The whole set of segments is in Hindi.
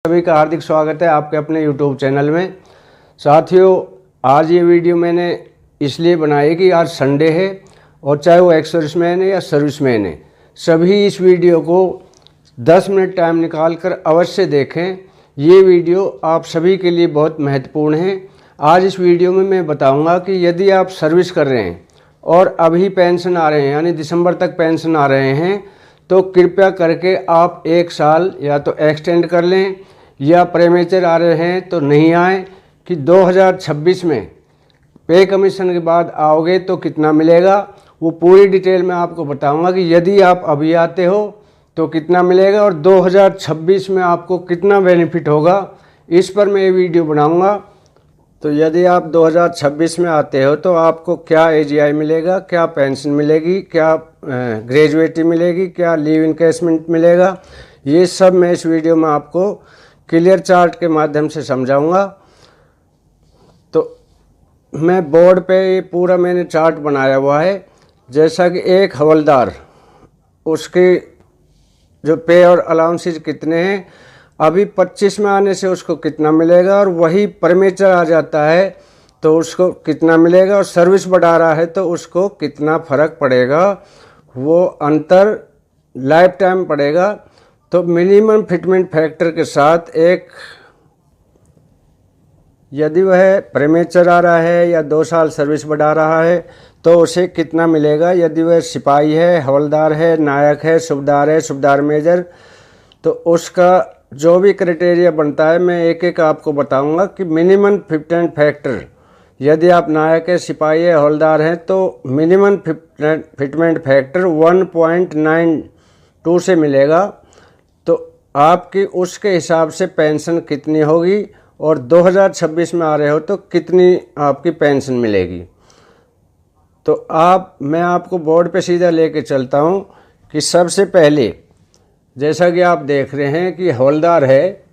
सभी का हार्दिक स्वागत है आपके अपने YouTube चैनल में। साथियों, आज ये वीडियो मैंने इसलिए बनाई कि आज संडे है और चाहे वो एक्स सर्विसमैन है या सर्विसमैन है, सभी इस वीडियो को 10 मिनट टाइम निकाल कर अवश्य देखें। ये वीडियो आप सभी के लिए बहुत महत्वपूर्ण है। आज इस वीडियो में मैं बताऊंगा कि यदि आप सर्विस कर रहे हैं और अभी पेंशन आ रहे हैं, यानी दिसंबर तक पेंशन आ रहे हैं, तो कृपया करके आप 1 साल या तो एक्सटेंड कर लें, या प्रेमेचर आ रहे हैं तो नहीं आए कि 2026 में पे कमीशन के बाद आओगे तो कितना मिलेगा। वो पूरी डिटेल में आपको बताऊंगा कि यदि आप अभी आते हो तो कितना मिलेगा और 2026 में आपको कितना बेनिफिट होगा, इस पर मैं ये वीडियो बनाऊंगा। तो यदि आप 2026 में आते हो तो आपको क्या एजीआई मिलेगा, क्या पेंशन मिलेगी, क्या ग्रेजुएटी मिलेगी, क्या लीव इनकैशमेंट मिलेगा, ये सब मैं इस वीडियो में आपको क्लियर चार्ट के माध्यम से समझाऊंगा। तो मैं बोर्ड पे ये पूरा मैंने चार्ट बनाया हुआ है। जैसा कि एक हवलदार, उसके जो पे और अलाउंसेज कितने हैं, अभी 25 में आने से उसको कितना मिलेगा, और वही प्रेमेचर आ जाता है तो उसको कितना मिलेगा, और सर्विस बढ़ा रहा है तो उसको कितना फ़र्क पड़ेगा, वो अंतर लाइफ टाइम पड़ेगा। तो मिनिमम फिटमेंट फैक्टर के साथ एक, यदि वह प्रेमेचर आ रहा है या 2 साल सर्विस बढ़ा रहा है तो उसे कितना मिलेगा। यदि वह सिपाही है, हवलदार है, नायक है, सूबेदार है, सूबेदार मेजर, तो उसका जो भी क्राइटेरिया बनता है मैं एक एक आपको बताऊंगा कि मिनिमम फिटमेंट फैक्टर, यदि आप नायक है, सिपाही है, हवलदार हैं, तो मिनिमम फिटमेंट फैक्टर 1.92 से मिलेगा। तो आपकी उसके हिसाब से पेंशन कितनी होगी, और 2026 में आ रहे हो तो कितनी आपकी पेंशन मिलेगी। तो मैं आपको बोर्ड पे सीधा लेके चलता हूँ कि सबसे पहले, जैसा कि आप देख रहे हैं कि हवलदार है,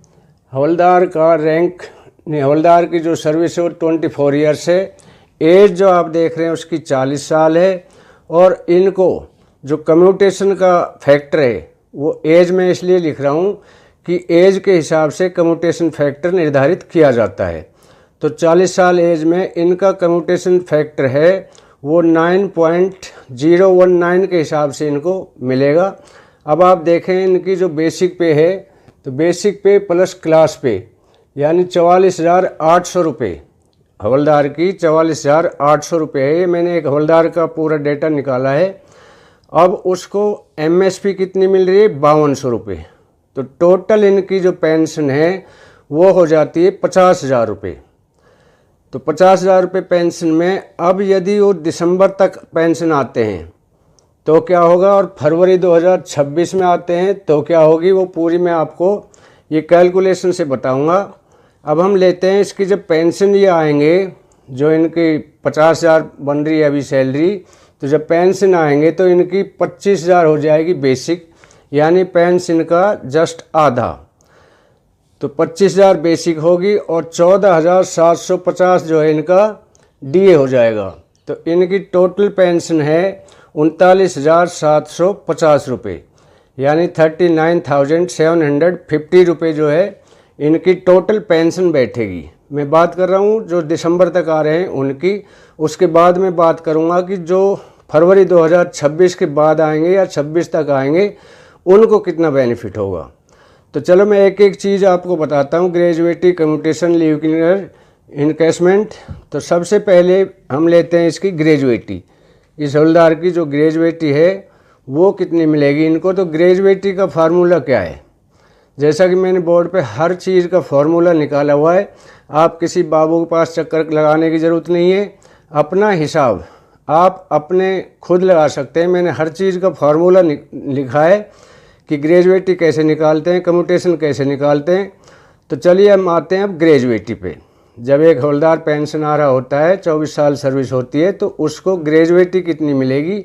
हवलदार का रैंक, हवलदार की जो सर्विस है वो 24 ईयर्स है। एज जो आप देख रहे हैं उसकी 40 साल है, और इनको जो कम्यूटेशन का फैक्टर है वो एज में इसलिए लिख रहा हूँ कि एज के हिसाब से कम्यूटेशन फैक्टर निर्धारित किया जाता है। तो 40 साल एज में इनका कम्यूटेशन फैक्टर है वो 9.019 के हिसाब से इनको मिलेगा। अब आप देखें इनकी जो बेसिक पे है, तो बेसिक पे प्लस क्लास पे, यानी 44,800 रुपये हवलदार की 44,800 रुपये है। ये मैंने एक हवलदार का पूरा डेटा निकाला है। अब उसको एमएसपी कितनी मिल रही है, 5200 रुपये। तो टोटल इनकी जो पेंशन है वो हो जाती है 50,000 रुपये। तो 50,000 रुपये पेंशन में अब यदि वो दिसंबर तक पेंशन आते हैं तो क्या होगा, और फरवरी 2026 में आते हैं तो क्या होगी, वो पूरी मैं आपको ये कैलकुलेशन से बताऊंगा। अब हम लेते हैं इसकी जब पेंशन ये आएंगे, जो इनकी 50,000 बन रही है अभी सैलरी, तो जब पेंशन आएंगे तो इनकी 25,000 हो जाएगी बेसिक, यानी पेंशन का जस्ट आधा। तो 25,000 बेसिक होगी और 14,750 जो है इनका डीए हो जाएगा। तो इनकी टोटल पेंशन है 39,750 रुपये, यानी 39,750 रुपये जो है इनकी टोटल पेंशन बैठेगी। मैं बात कर रहा हूँ जो दिसंबर तक आ रहे हैं उनकी, उसके बाद मैं बात करूँगा कि जो फरवरी 2026 के बाद आएंगे या 26 तक आएंगे उनको कितना बेनिफिट होगा। तो चलो मैं एक एक चीज़ आपको बताता हूँ। Gratuity, commutation, leave encashment. तो सबसे पहले हम लेते हैं इसकी ग्रेजुएटी। इस हवलदार की जो ग्रेजुएटी है वो कितनी मिलेगी इनको। तो ग्रेजुएटी का फार्मूला क्या है, जैसा कि मैंने बोर्ड पे हर चीज़ का फार्मूला निकाला हुआ है। आप किसी बाबू के पास चक्कर लगाने की ज़रूरत नहीं है, अपना हिसाब आप अपने खुद लगा सकते हैं। मैंने हर चीज़ का फार्मूला लिखा है कि ग्रेजुएटी कैसे निकालते हैं, कम्यूटेशन कैसे निकालते हैं। तो चलिए हम आते हैं अब ग्रेजुएटी पे। जब एक हवलदार पेंशन आ रहा होता है, 24 साल सर्विस होती है, तो उसको ग्रेजुएटी कितनी मिलेगी।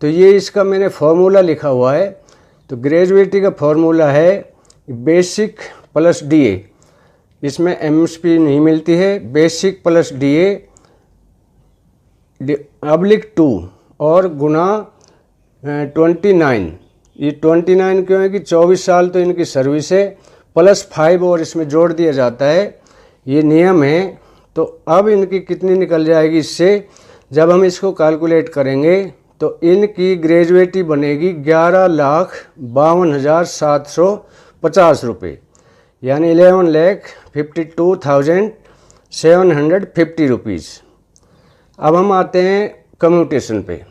तो ये इसका मैंने फार्मूला लिखा हुआ है। तो ग्रेजुएटी का फार्मूला है बेसिक प्लस डीए, इसमें एमएसपी नहीं मिलती है, बेसिक प्लस डीए /2 और गुना 29। ये 29 क्यों है कि 24 साल तो इनकी सर्विस है, +5 और इसमें जोड़ दिया जाता है, ये नियम है। तो अब इनकी कितनी निकल जाएगी इससे, जब हम इसको कैलकुलेट करेंगे तो इनकी ग्रेजुएटी बनेगी 11,52,750 रुपये, यानी 11,52,750 रुपीज़। अब हम आते हैं कम्यूटेशन पे।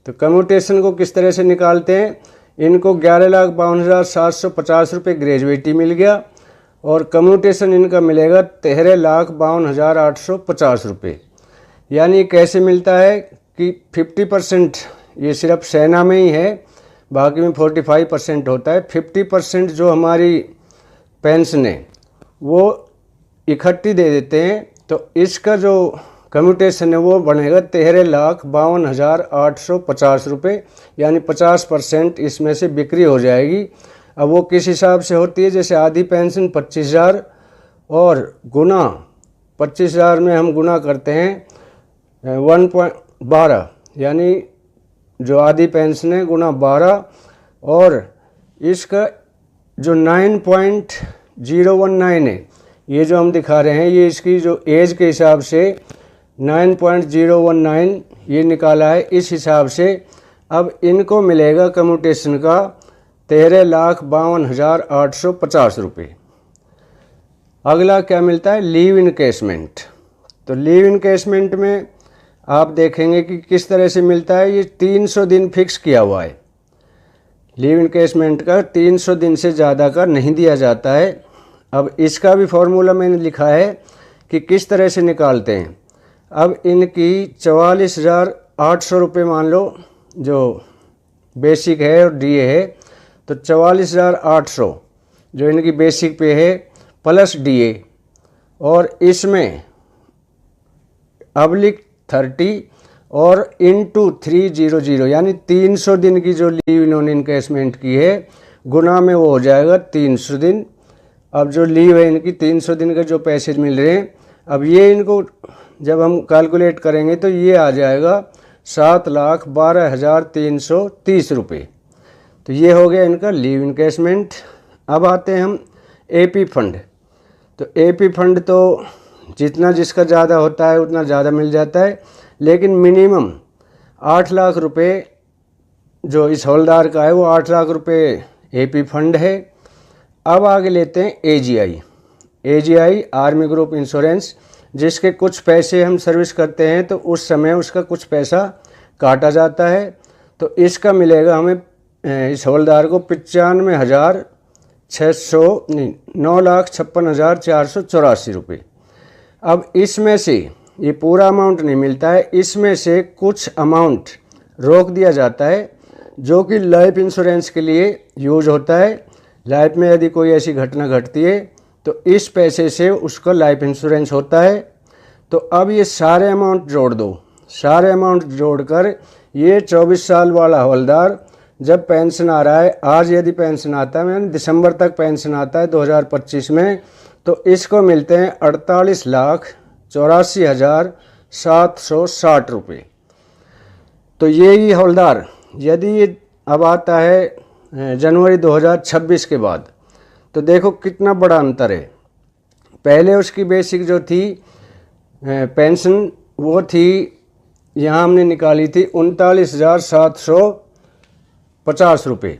तो कम्यूटेशन को किस तरह से निकालते हैं, इनको 11,52,750 रुपये ग्रेजुएटी मिल गया और कम्यूटेशन इनका मिलेगा 13,52,850 रुपये। यानी कैसे मिलता है कि 50% ये सिर्फ सेना में ही है, बाकी में 45% होता है। 50% जो हमारी पेंशन है वो इकट्ठी दे देते हैं, तो इसका जो कम्यूटेशन है वो बनेगा 13,52,850 रुपये, यानी 50% इसमें से बिक्री हो जाएगी। अब वो किस हिसाब से होती है, जैसे आधी पेंशन 25,000 और गुना 25,000 में हम गुना करते हैं 1.12, यानी जो आधी पेंशन है गुना 12, और इसका जो 9.019 है, ये जो हम दिखा रहे हैं, ये इसकी जो एज के हिसाब से 9.019 ये निकाला है। इस हिसाब से अब इनको मिलेगा कम्यूटेशन का 13,52,850 रुपये। अगला क्या मिलता है, लीव इनकेसमेंट। तो लीव इनकेसमेंट में आप देखेंगे कि किस तरह से मिलता है। ये 300 दिन फिक्स किया हुआ है, लीव इनकेसमेंट का 300 दिन से ज़्यादा का नहीं दिया जाता है। अब इसका भी फॉर्मूला मैंने लिखा है कि किस तरह से निकालते हैं। अब इनकी 44,800 रुपये मान लो जो बेसिक है और डीए है, तो 44,800 जो इनकी बेसिक पे है प्लस डीए, और इसमें /30 और इंटू 300, यानी 300 दिन की जो लीव इन्होंने इनकेसमेंट की है गुना में वो हो जाएगा 300 दिन। अब जो लीव है इनकी 300 दिन के जो पैसे मिल रहे हैं, अब ये इनको जब हम कैलकुलेट करेंगे तो ये आ जाएगा 7,12,330 रुपये। तो ये हो गया इनका लीव इनकेसमेंट। अब आते हैं हम एपी फंड। तो एपी फंड तो जितना जिसका ज़्यादा होता है उतना ज़्यादा मिल जाता है, लेकिन मिनिमम 8 लाख रुपए जो इस हवलदार का है वो 8 लाख रुपए एपी फंड है। अब आगे लेते हैं AGI. AGI army group insurance, जिसके कुछ पैसे हम सर्विस करते हैं तो उस समय उसका कुछ पैसा काटा जाता है। तो इसका मिलेगा हमें इस हवलदार को 9,56,484 रुपये। अब इसमें से ये पूरा अमाउंट नहीं मिलता है, इसमें से कुछ अमाउंट रोक दिया जाता है जो कि लाइफ इंश्योरेंस के लिए यूज होता है। लाइफ में यदि कोई ऐसी घटना घटती है तो इस पैसे से उसका लाइफ इंश्योरेंस होता है। तो अब ये सारे अमाउंट जोड़ दो, सारे अमाउंट जोड़कर ये 24 साल वाला हवलदार जब पेंशन आ रहा है, आज यदि पेंशन आता है, यानी दिसंबर तक पेंशन आता है 2025 में, तो इसको मिलते हैं 48,84,760 रुपये। तो यही हवलदार यदि ये अब आता है जनवरी 2026 के बाद, तो देखो कितना बड़ा अंतर है। पहले उसकी बेसिक जो थी पेंशन वो थी, यहाँ हमने निकाली थी 39,750 रुपये,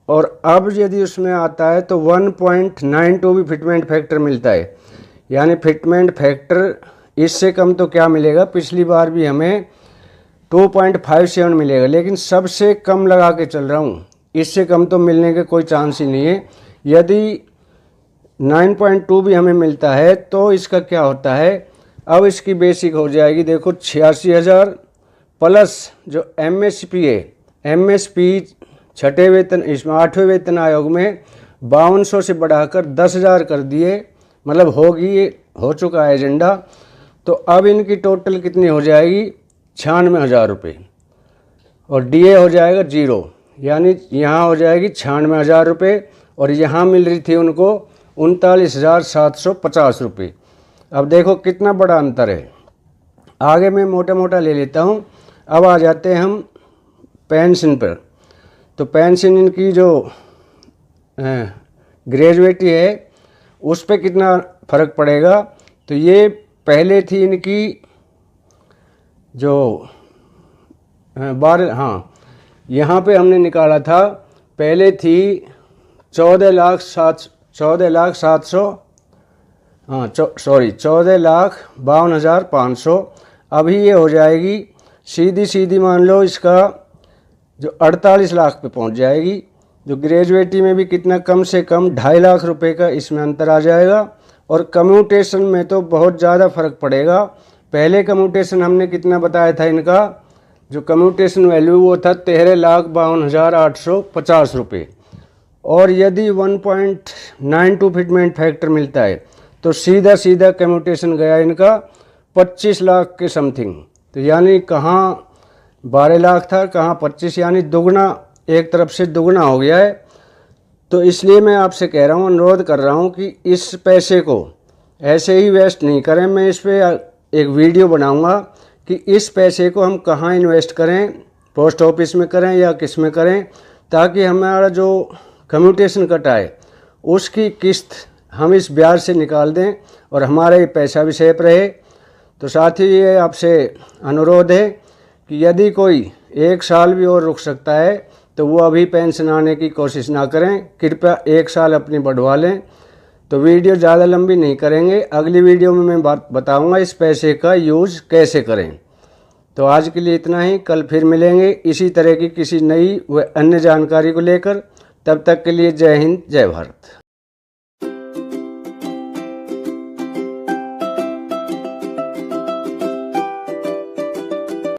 और अब यदि उसमें आता है तो 1.92 भी फिटमेंट फैक्टर मिलता है। यानी फिटमेंट फैक्टर इससे कम तो क्या मिलेगा, पिछली बार भी हमें 2.57 मिलेगा, लेकिन सबसे कम लगा के चल रहा हूँ, इससे कम तो मिलने के कोई चांस ही नहीं है। यदि 9.2 भी हमें मिलता है तो इसका क्या होता है, अब इसकी बेसिक हो जाएगी देखो 86,000 प्लस जो एमएसपी है, एमएसपी छठे वेतन इसमें 8वें वेतन आयोग में 5200 से बढ़ाकर 10,000 कर दिए, मतलब हो चुका है एजेंडा। तो अब इनकी टोटल कितनी हो जाएगी 96,000 रुपये, और डीए हो जाएगा 0, यानी यहाँ हो जाएगी 96,000 रुपये, और यहाँ मिल रही थी उनको 39,750 रुपये। अब देखो कितना बड़ा अंतर है। आगे मैं मोटा मोटा ले लेता हूँ। अब आ जाते हैं हम पेंशन पर। तो पेंशन इनकी जो ग्रेजुएटी है उस पे कितना फ़र्क पड़ेगा। तो ये पहले थी इनकी जो 12, हाँ यहाँ पे हमने निकाला था, पहले थी 14,07,000, हाँ 14,52,500। अभी ये हो जाएगी सीधी मान लो इसका जो 48 लाख पे पहुंच जाएगी। जो ग्रेजुएटी में भी कितना, कम से कम 2.5 लाख रुपए का इसमें अंतर आ जाएगा। और कम्यूटेशन में तो बहुत ज़्यादा फ़र्क पड़ेगा। पहले कम्यूटेशन हमने कितना बताया था इनका, जो कम्यूटेशन वैल्यू वो था 13,52,850 रुपये। और यदि 1.92 फिटमेंट फैक्टर मिलता है तो सीधा कम्यूटेशन गया इनका 25 लाख के समथिंग। तो यानी कहाँ 12 लाख था, कहाँ 25, यानी दुगना, एक तरफ से दुगना हो गया है। तो इसलिए मैं आपसे कह रहा हूँ, अनुरोध कर रहा हूँ कि इस पैसे को ऐसे ही वेस्ट नहीं करें। मैं इस पर एक वीडियो बनाऊँगा कि इस पैसे को हम कहाँ इन्वेस्ट करें, पोस्ट ऑफिस में करें या किस में करें, ताकि हमारा जो कम्यूटेशन कटा है उसकी किस्त हम इस ब्याज से निकाल दें और हमारा ये पैसा भी सेफ रहे। तो साथ ही ये आपसे अनुरोध है कि यदि कोई 1 साल भी और रुक सकता है तो वो अभी पेंशन आने की कोशिश ना करें, कृपया 1 साल अपनी बढ़वा लें। तो वीडियो ज़्यादा लंबी नहीं करेंगे, अगली वीडियो में मैं बताऊंगा इस पैसे का यूज़ कैसे करें। तो आज के लिए इतना ही, कल फिर मिलेंगे इसी तरह की किसी नई व अन्य जानकारी को लेकर। तब तक के लिए जय हिंद, जय भारत।